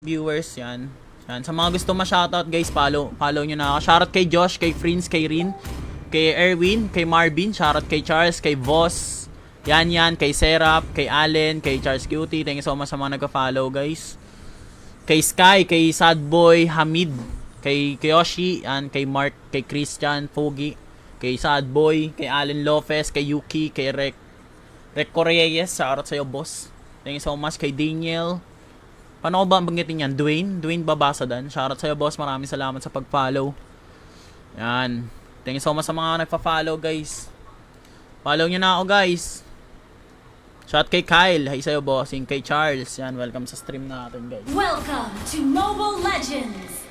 viewers yan. Yan. Sa mga gusto ma-shoutout guys, follow nyo na ako. Shoutout kay Josh, kay Prince, kay Rin, kay Erwin, kay Marvin, shoutout kay Charles, kay Voss, yan, kay Serap, kay Allen, kay Charles Cutie. Thank you so much sa mga nagka-follow guys. Kay Sky, kay Sadboy, Hamid, kay Yoshi, yan, kay Mark, kay Christian, Fogi, kay Sadboy, kay Allen Lopez, kay Yuki, kay Rec Correyes, shoutout sa'yo boss. Thank you so much kay Daniel. Paano ko ba banggitin yan? Dwayne babasa dan. Shoutout sa'yo boss, maraming salamat sa pag-follow. Yan. Thank you so much sa mga nagpa-follow guys. Follow nyo na ako guys. Shout kay Kyle, hi sa'yo bossing. Kay Charles, yan, welcome sa stream natin guys. Welcome to Mobile Legends.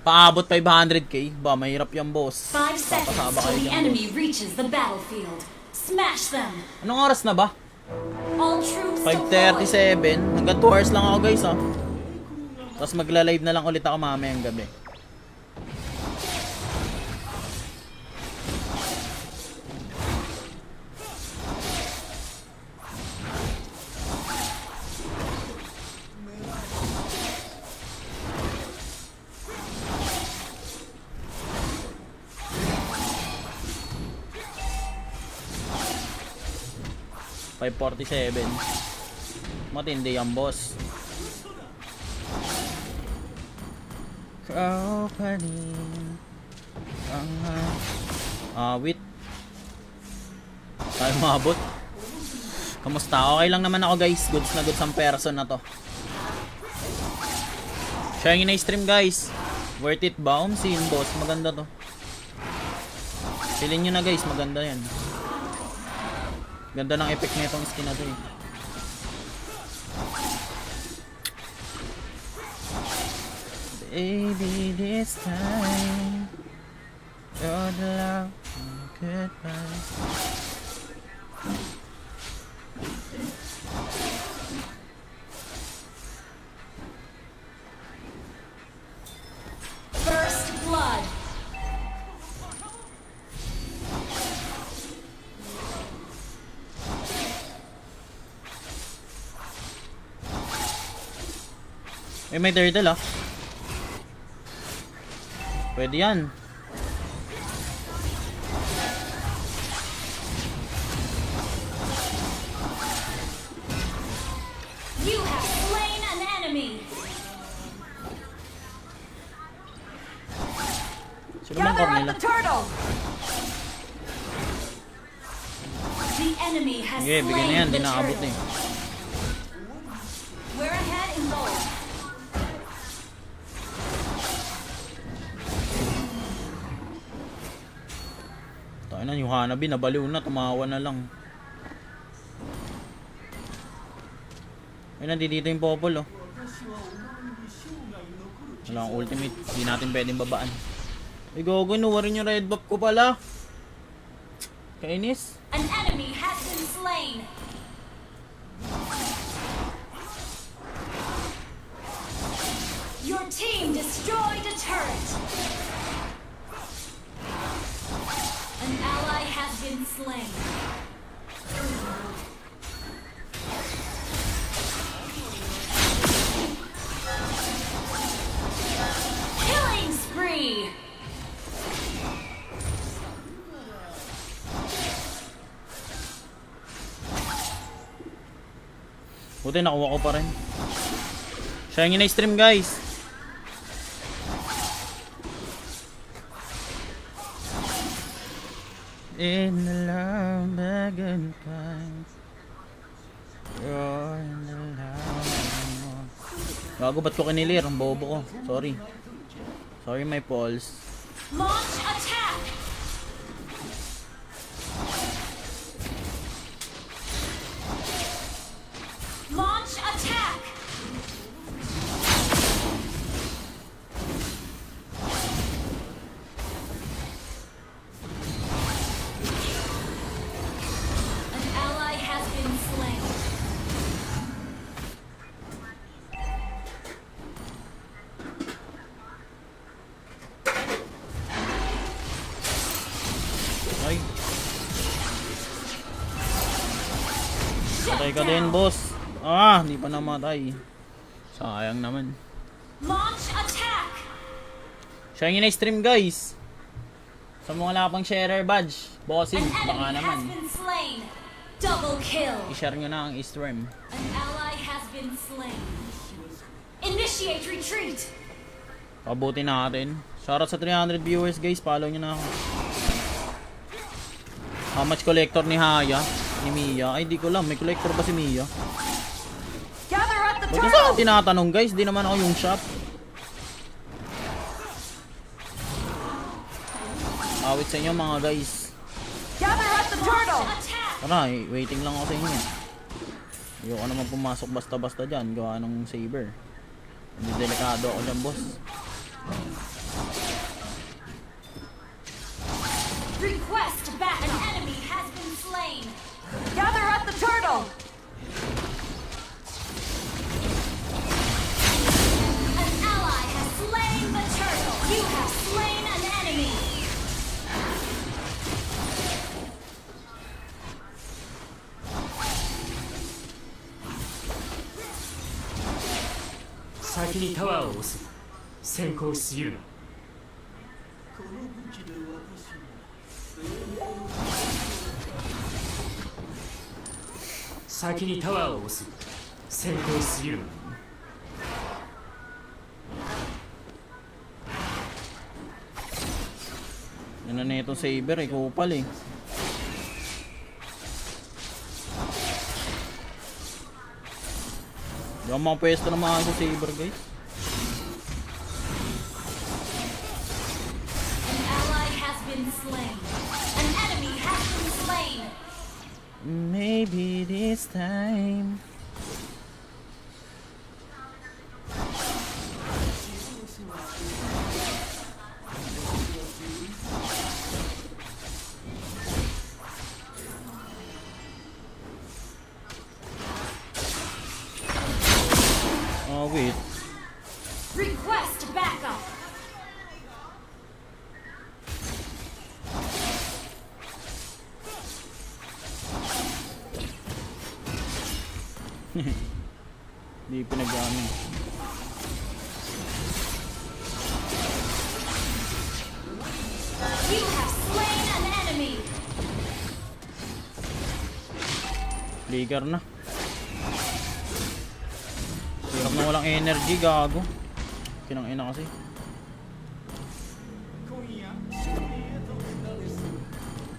Paabot 500k, ba mahirap yan boss. 5 seconds Papasaba till kayo the dyan, enemy boss. reaches the battlefield. Smash them. Anong oras na ba? All troops deployed. 5:37. Hanggang 2 hours lang ako guys ha. Tapos magla-live na lang ulit ako mamayang gabi. $547. Matindi yan boss. Opening ang wait. Tayo mabot. Kamusta? Okay lang naman ako guys. Goods na goods ang person na to. Share nyo na stream guys. Worth it ba? Scene boss. Maganda to. Silin nyo na guys. Maganda yan. Ganda ng effect nitong skin na to eh. Baby, this time you're the love and goodbye. First blood. May turtle ah. Pwede yan. You have slain an enemy. Sino bang core nila? turtle. The enemy has Sige, bigyan na yan. slain Di the nakabot eh. turtle. We're ahead in gold. Tayo na yung Hanabi. Nabaliw na. Tumawa na lang. Ay, nandito yung Popol oh. Wala akong ultimate. Hindi natin pwedeng babaan. Ay, gogo. Nuwarin yung red buff ko pala. Kainis. An enemy has been slain. Your team destroyed a turret. An ally has been slain. Killing spree. Buti nakuha ko pa rin. Share nyo na stream guys. In the love the good times. You're in the love. Gago, ba't ko kinilir? Ang bobo ko. Sorry. Sorry my balls. Launch attack. Launch attack. An ally has been slain. Ay. Patay ka din, boss. Ah, hindi pa namatay. Sayang naman. Launch attack! Siya yung na-stream guys. Sa mga wala pang sharer badge. Bossing, An baka enemy naman. has been slain. Double kill. I-share nyo na ang stream. An ally has been slain. Initiate retreat. Pabuti natin. Shoutout sa 300 viewers guys. Follow nyo na ako. How much collector ni Haya? Ni Mia? Ay di ko lang. May collector ba si Mia? Gather at the Ba't kasi ako tinatanong guys? Di naman ako yung shop. Awit sa inyo mga guys. Gather at the turtle. Attack. Tara, waiting lang ako sa inyo. Ayoko naman pumasok basta-basta dyan. Gawa ng saber. Hindi delikado ako dyan, boss. Request back. An enemy has been slain. Gather at the turtle. An ally has slain the turtle. You have slain an enemy. Saki ni tower を押す。先行しすぎるな。先にタワーを押す。先行しすぎるな。Yan na itong saber eh, kupal eh. Di ako mga pwesto na mga saber guys. An ally has been slain. An enemy has been slain. Maybe this time. Oh wait. Request backup. Di pinag-amin. You have slain an enemy. Flicker na. Hirap na walang energy, gago. Kinang-ina kasi.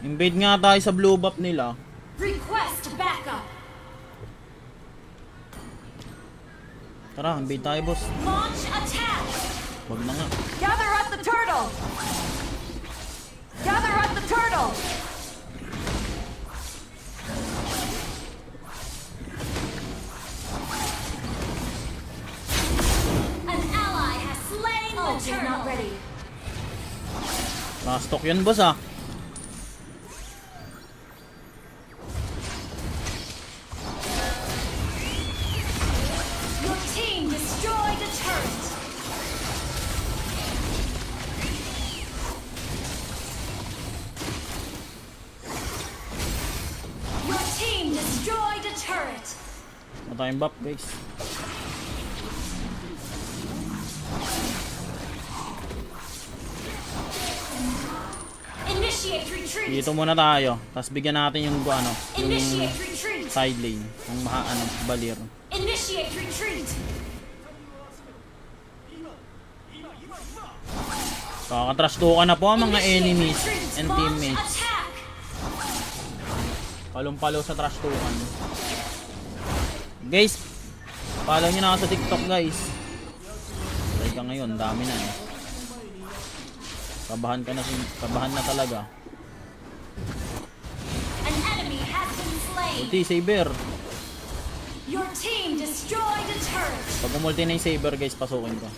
Invade nga tayo sa blue buff nila. Request backup. Tara, invade tayo boss. Launch attack. Wag na nga. Gather at the turtle. Gather at the turtle. An ally has slain the turtle. Not ready. Nakastock yan boss ah. Your team destroyed a turret. Your team destroyed a turret. Matayang buff guys. Initiate retreat. Dito muna tayo. Tapos bigyan natin yung ano, yung Initiate retreat. side lane. Yung ano, balir. Initiate retreat. Kakatrash talk na po ang mga enemies and Launch teammates. attack. Palong-palo sa trash talkan. Guys, follow nyo na ako sa TikTok guys. Try ka ngayon, dami na eh. Kabahan na talaga. An enemy has been slain. Ulti, saber. Your team destroyed a turret. Pag umulti na yung saber guys, pasukin ko.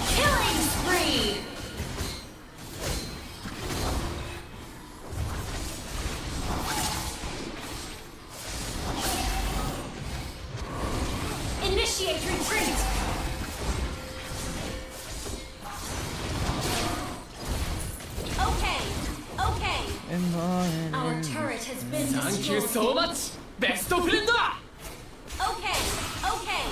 Killing spree. Initiate retreat. Okay. Okay. Our turret has Thank you so much! Best friend! Okay, okay.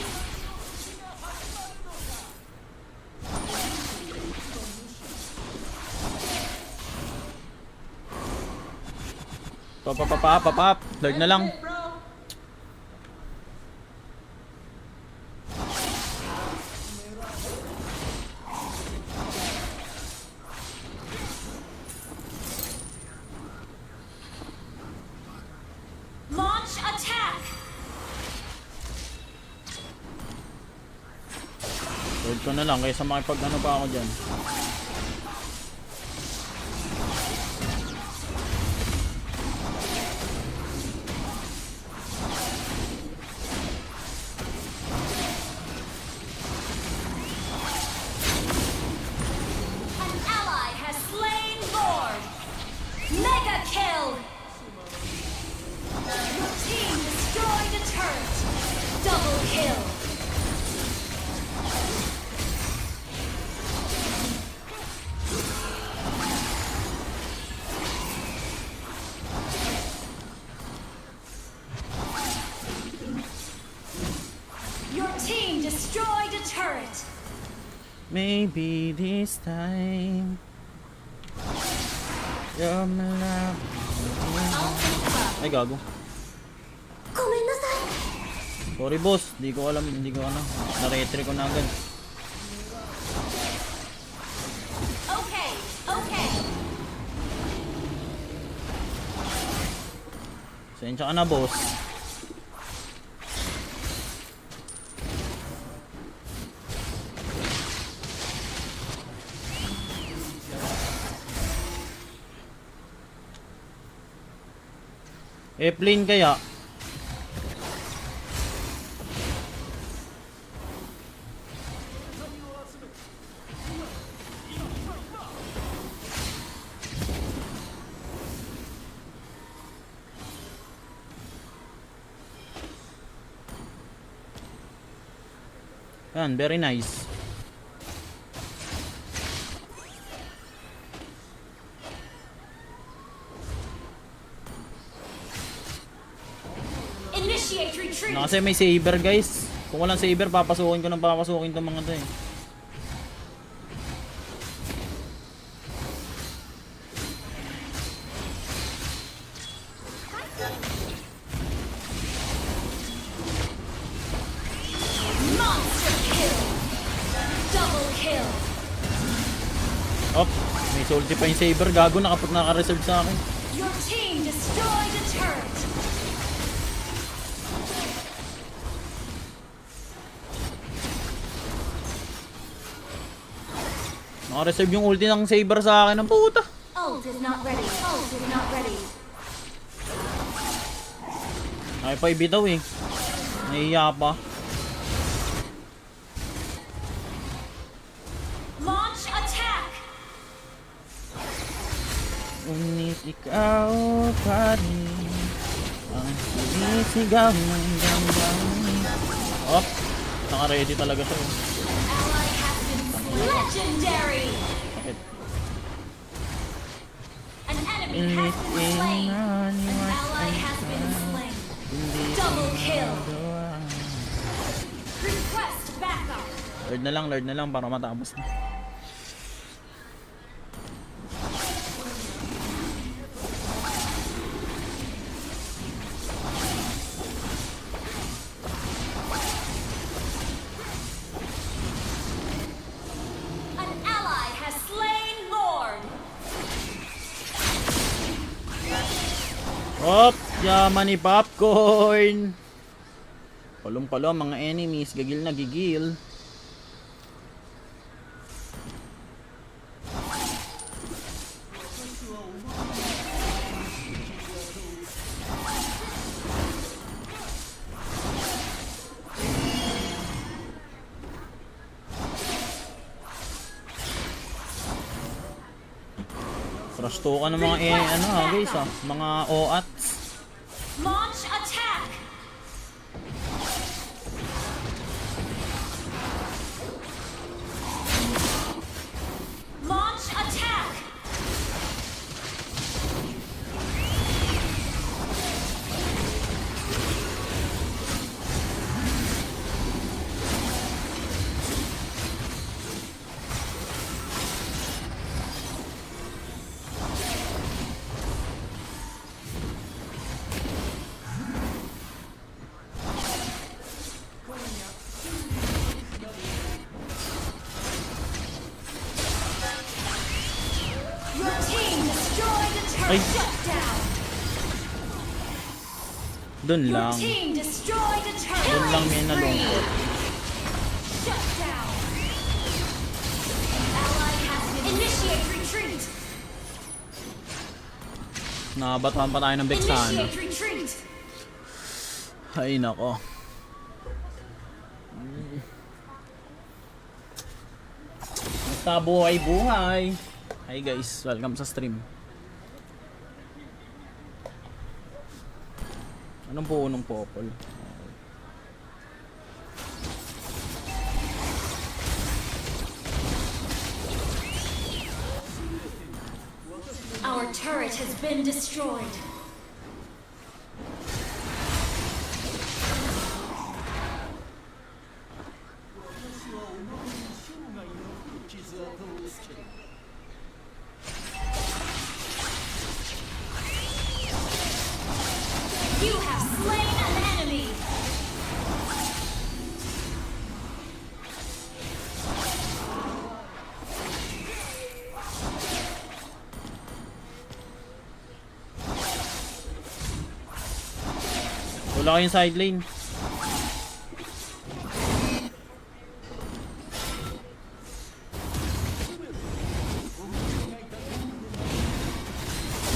Pap. Lord na lang. Launch attack. Lord ko na lang kaysa makipag ano pa ako dyan. An ally has slain Lord. Mega kill. Your team destroyed a turret. Double kill. Your team destroyed a turret. Maybe this time you're my love. Ay, gago. Sorry boss, hindi ko alam, hindi ko ano. Na-retry ko na agad. Okay, okay. Sensya ka na boss. Plane kaya? Yan, very nice. Initiate retreat. Na kasi may saber guys. Kung walang saber, papasukin ko ng papasukin itong mga to eh. Monster kill. Double kill. Op, may salty pa yung saber. Gago, naka-reserve sa akin. Your team destroyed a turret. Naka-reserve yung ulti ng saber sa akin. Ang puta. Ult is not ready. Ult is not ready. Ay pa ibitaw eh. Nahiya pa. Launch attack. Ngunit ikaw pa rin ang sinisigaw ng damdamin. Op, naka-ready talaga siya eh. Ally has been legendary. Bakit? An enemy has been slain. An ally has been slain. Double kill. Request backup. Lord na lang para matapos na. An ally has slain Lord. Op, yaman ni Popcorn. Palong-palo ang mga enemies, gigil na gigil. Crush to ka ng mga ano guys mga OATs. Launch attack. Launch attack. Ay, Shut down. dun Your lang. team destroyed a turret. Dun lang may Killing nalungkot. spree. Shut down. Ally has been initiate retreat. Nakabatuhan pa tayo ng Vexana. Initiate retreat. Ay, nako. Basta buhay-buhay. Hi guys, welcome sa stream. Anong punong popol? Our turret has been destroyed. You have slain an enemy. Wala kayong side lane.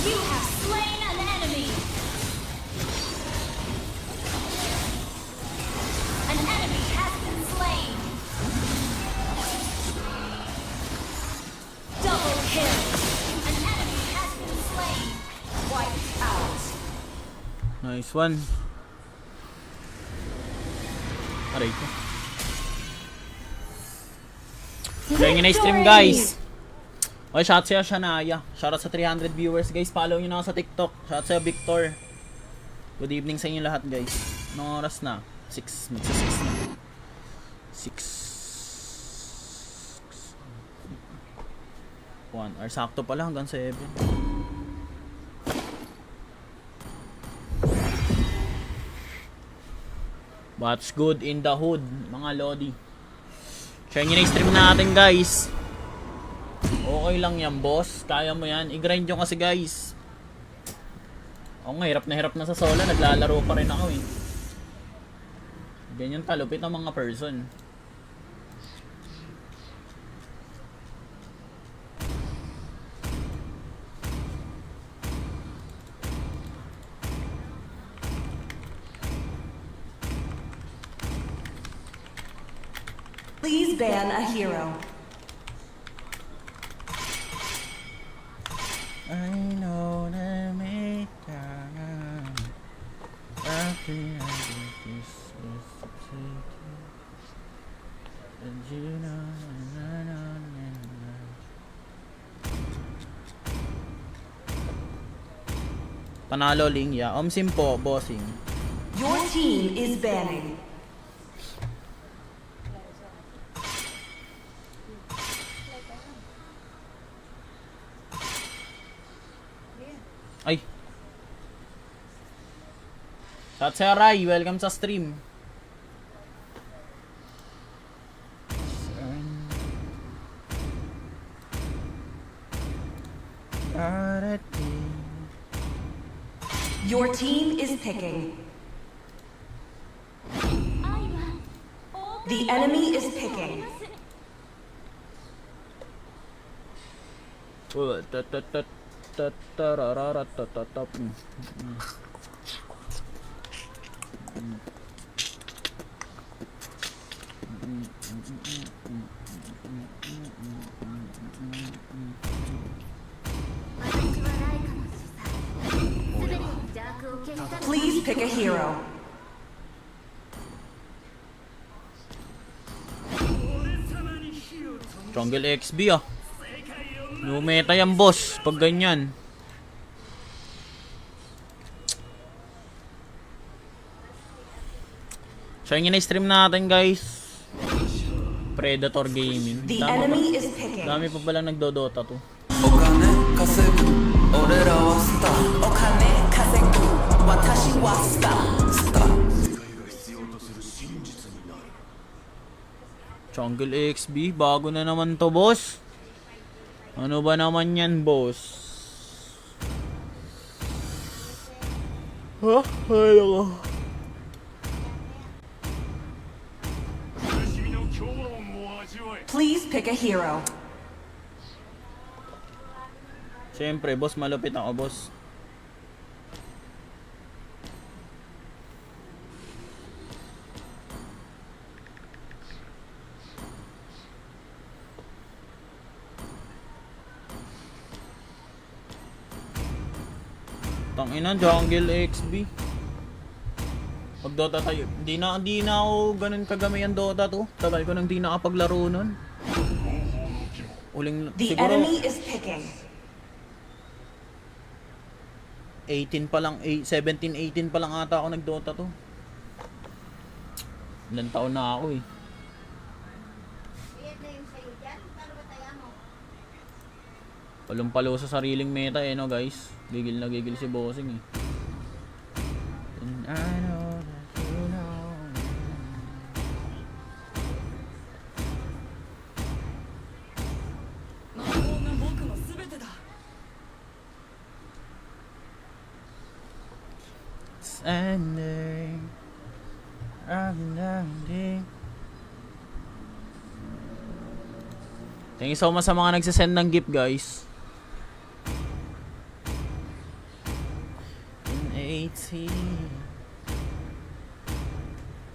You have slain an enemy. An enemy has been slain. Double kill. An enemy has been slain. Wiped out. Nice one. Aray ko. Kaya na stream guys. Okay, shout sa'yo Shania. Shoutout sa 300 viewers guys. Follow nyo na ako sa TikTok. Shout sa'yo Victor. Good evening sa inyo lahat guys. Anong oras na? 6. Magsa 6 na. 6. 1 hour. Sakto pala hanggang 7. What's good in the hood, mga lodi? Share nyo na yung stream natin guys. Okay lang yan boss, kaya mo yan. I-grind nyo kasi guys. Ako nga, hirap na sa solo. Naglalaro pa rin ako eh. Ganyan talupit ang mga person. Please ban a hero. I know that make time after I get this and you know Panalo Ling, yeah. Omsim po, bossing. Your team is banning. Ay. Tatseray, welcome sa stream. Your team is picking. The enemy is picking. Please pick a hero. Jungle XB ah. No meta yan boss pag ganyan. So yun na stream natin guys. Predator Gaming. The enemy is picking. Dami pa pala nagdodota to. お金稼ぐ俺らはスターお金稼ぐ私はスタースター Jungle XB, bago na naman to boss. Ano ba naman yan boss? Huh? Ay, ako. 苦しみの強音を味わえ Please pick a hero. Siyempre, boss, malupit ako, boss. Tangina, Jungle XB. Pag Dota tayo, hindi na ako ganun kagamay ang Dota to. Tagal ko nang di nakapaglaro nun. Uling, The siguro enemy is picking. 18 pa lang, 17, 18 pa lang ata ako nag-Dota to. Ilan taon na ako eh. Palong-palo sa sariling meta eh no guys. Gigil na gigil si Bossing eh. And I know that you know. It's ending. I'm ending. Thank you so much sa mga nagsasend ng gift guys. 80.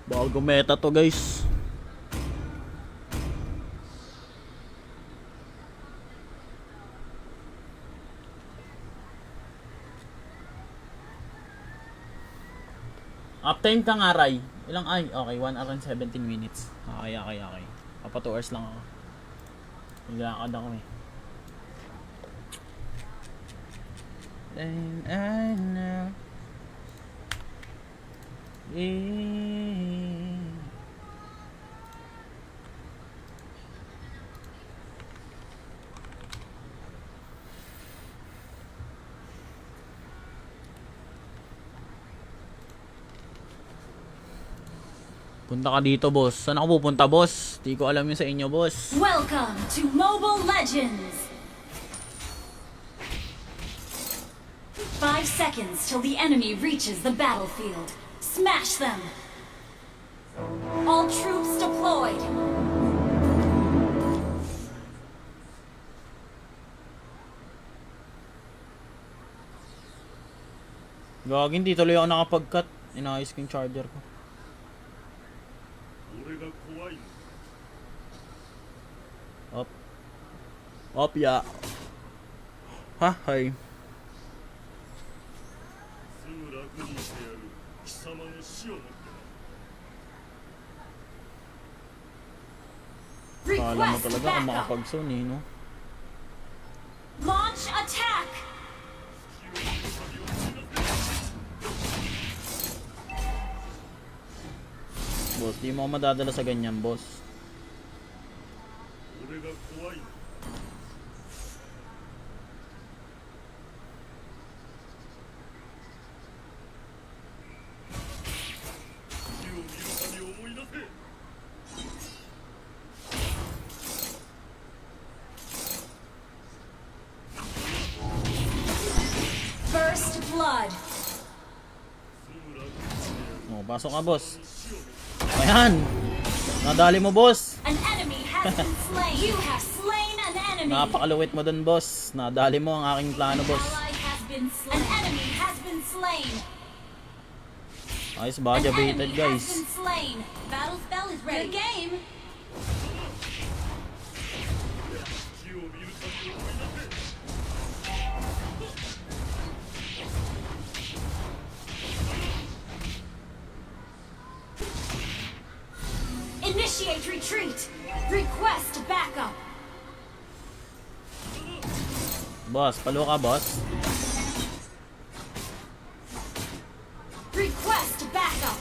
Bago meta to guys. Uptime ka nga, Ray. Ilang ay? Okay, 1 hour and 17 minutes. Okay. Papa 2 hours lang ako. Naglakad ako eh. Then I know. Punta ka dito, boss. Saan ako pupunta, boss? Di ko alam yun sa inyo, boss. Welcome to Mobile Legends! 5 seconds till the enemy reaches the battlefield. Smash them! All troops deployed! Gagi, hindi tuloy ako nakapag-cut. Inayos ko yung charger ko. 俺が怖いの Up, ya. Ha, hi. すぐ楽にしてやる貴様の死をもってな Kala mo Request talaga kung backup! makapag-zone eh, no? Launch attack! Boss, di mo ako madadala sa ganyan, boss. 俺が怖いの 死を見るたび思い出せ First blood! すぐ楽にしてやる Oh, pasok ka, boss. Ayan! Nadali mo, boss. An enemy has been slain! You have slain an enemy! Napakaluwit mo dun, boss. Nadali mo ang aking plano, boss. Ally has been slain! An enemy has been slain! Ayos, An baka enemy baited, has guys. been slain! Battle spell is ready! Good game! 死を見るたび思い出せ Initiate retreat! Request backup! Boss, palo ka, boss. Request backup!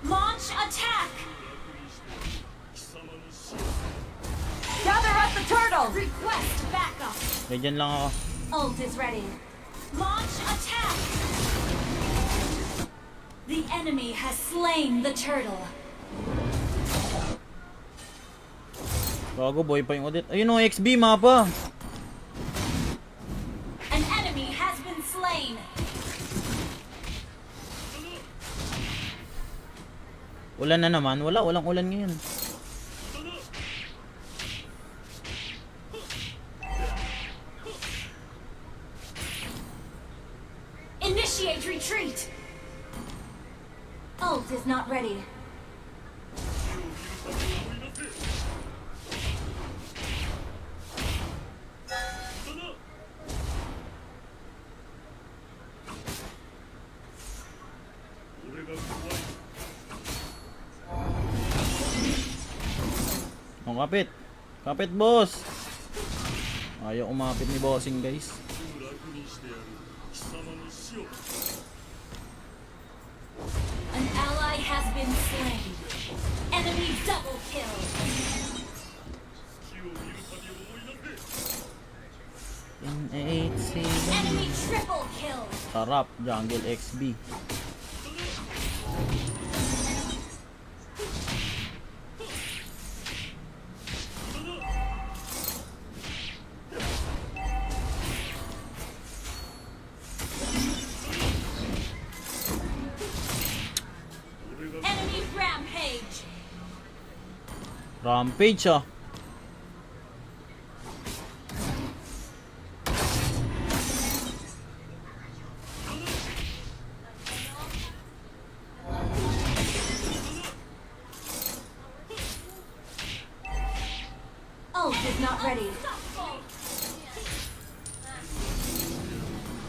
Launch attack! 貴様の死を Gather up the turtle! Request backup! Ganyan lang ako. Ult is ready. Launch attack! The enemy has slain the turtle. Gago, boy pa yung audit. Ayun o, XB, mapa. An enemy has been slain. Ulan na naman. Walang ulan ngayon. Initiate retreat! Ult is not ready. Oh, kapit. Kapit, boss. Ayaw umapit ni bossing, guys. An ally has been slain. Enemy double kill. In 8 Enemy triple kill. Sarap, Jungle XB. Enemy rampage. Rampage, ah. Ult is not ready.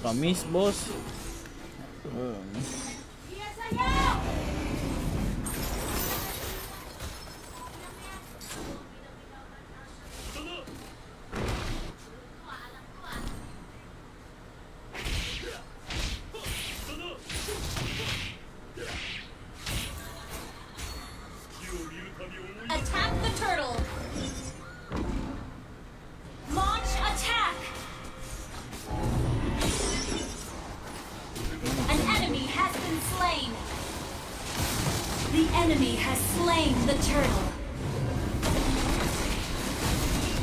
Kamis, boss. Yes, I am. Attack the turtle. Launch attack. An enemy has been slain. The enemy has slain the turtle.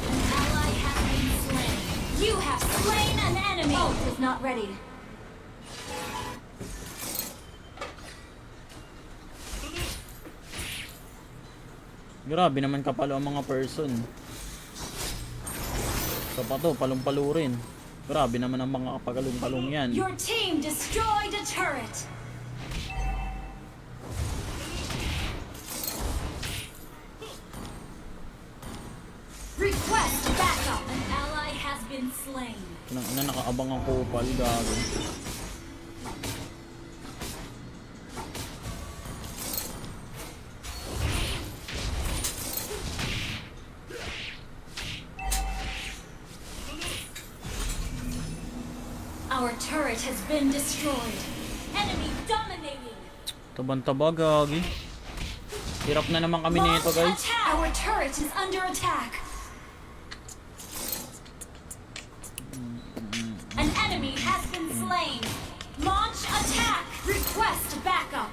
An ally has been slain. You have slain an enemy. Ult is not ready. Grabe naman kapalo ang mga person. Sa pa to, palong-palo rin. Grabe naman ang mga kapagalong-palong yan. Your team destroyed a turret. Request backup. An ally has been slain. Ina nakaabang ang kupal, gago. Our turret has been destroyed. Enemy dominating. Tabang-taba, gagi. Hirap na naman kami Launch nito, guys. attack. Our turret is under attack. An enemy has been slain. Launch attack. Request backup.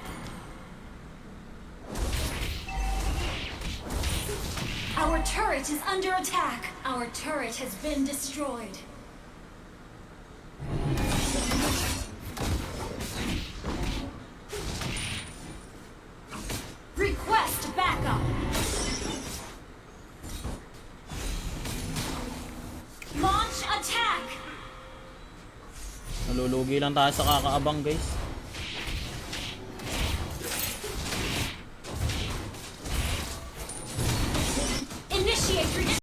Our turret is under attack. Our turret has been destroyed. Request backup. Launch attack. Nalulugi lang tayo sa kakaabang, guys.